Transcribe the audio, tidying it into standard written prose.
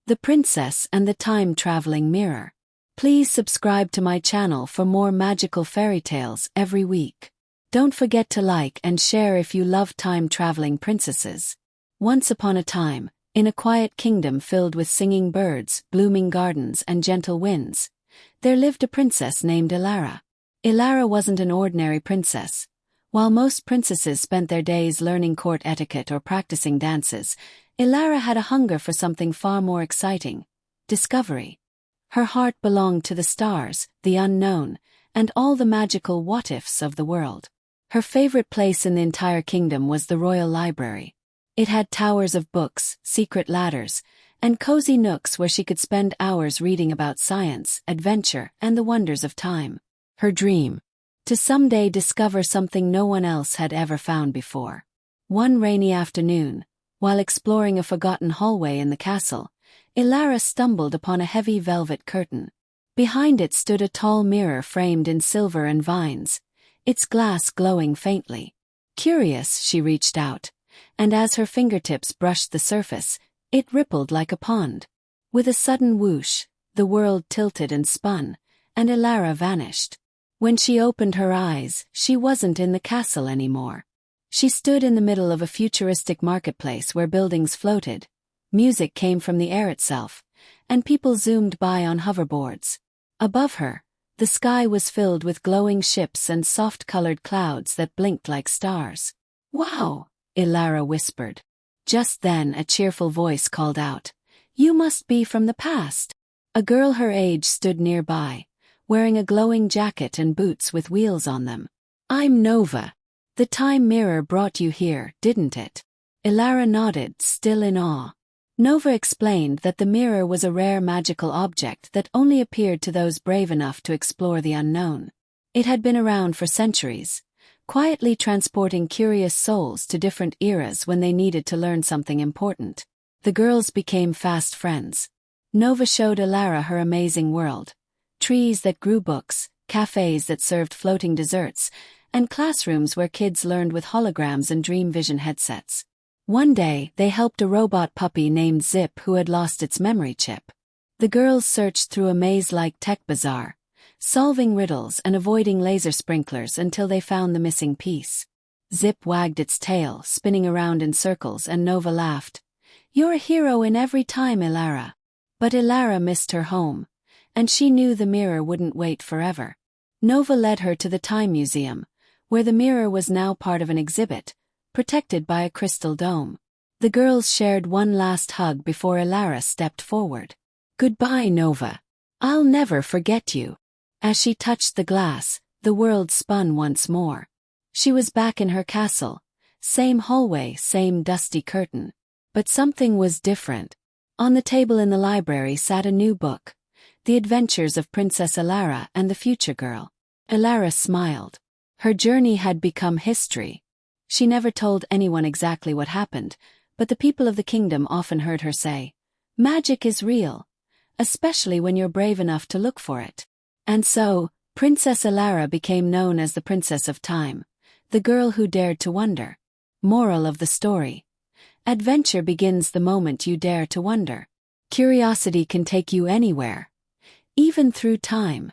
The Princess and the Time-Traveling Mirror. Please subscribe to my channel for more magical fairy tales every week. Don't forget to like and share if you love time-traveling princesses. Once upon a time, in a quiet kingdom filled with singing birds, blooming gardens, and gentle winds, there lived a princess named Elara. Elara wasn't an ordinary princess. While most princesses spent their days learning court etiquette or practicing dances, Elara had a hunger for something far more exciting: discovery. Her heart belonged to the stars, the unknown, and all the magical what-ifs of the world. Her favorite place in the entire kingdom was the royal library. It had towers of books, secret ladders, and cozy nooks where she could spend hours reading about science, adventure, and the wonders of time. Her dream: to someday discover something no one else had ever found before. One rainy afternoon, while exploring a forgotten hallway in the castle, Elara stumbled upon a heavy velvet curtain. Behind it stood a tall mirror framed in silver and vines, its glass glowing faintly. Curious, she reached out, and as her fingertips brushed the surface, it rippled like a pond. With a sudden whoosh, the world tilted and spun, and Elara vanished. When she opened her eyes, she wasn't in the castle anymore. She stood in the middle of a futuristic marketplace where buildings floated, music came from the air itself, and people zoomed by on hoverboards. Above her, the sky was filled with glowing ships and soft-colored clouds that blinked like stars. "Wow!" Elara whispered. Just then a cheerful voice called out, "You must be from the past." A girl her age stood nearby, wearing a glowing jacket and boots with wheels on them. "I'm Nova. The time mirror brought you here, didn't it?" Elara nodded, still in awe. Nova explained that the mirror was a rare magical object that only appeared to those brave enough to explore the unknown. It had been around for centuries, quietly transporting curious souls to different eras when they needed to learn something important. The girls became fast friends. Nova showed Elara her amazing world: trees that grew books, cafes that served floating desserts, and classrooms where kids learned with holograms and dream vision headsets. One day, they helped a robot puppy named Zip who had lost its memory chip. The girls searched through a maze-like tech bazaar, solving riddles and avoiding laser sprinklers until they found the missing piece. Zip wagged its tail, spinning around in circles, and Nova laughed. "You're a hero in every time, Elara." But Elara missed her home, and she knew the mirror wouldn't wait forever. Nova led her to the Time Museum, where the mirror was now part of an exhibit, protected by a crystal dome. The girls shared one last hug before Elara stepped forward. "Goodbye, Nova. I'll never forget you." As she touched the glass, the world spun once more. She was back in her castle, same hallway, same dusty curtain. But something was different. On the table in the library sat a new book, The Adventures of Princess Elara and the Future Girl. Elara smiled. Her journey had become history. She never told anyone exactly what happened, but the people of the kingdom often heard her say, "Magic is real, especially when you're brave enough to look for it." And so, Princess Elara became known as the Princess of Time, the girl who dared to wonder. Moral of the story: adventure begins the moment you dare to wonder. Curiosity can take you anywhere, even through time.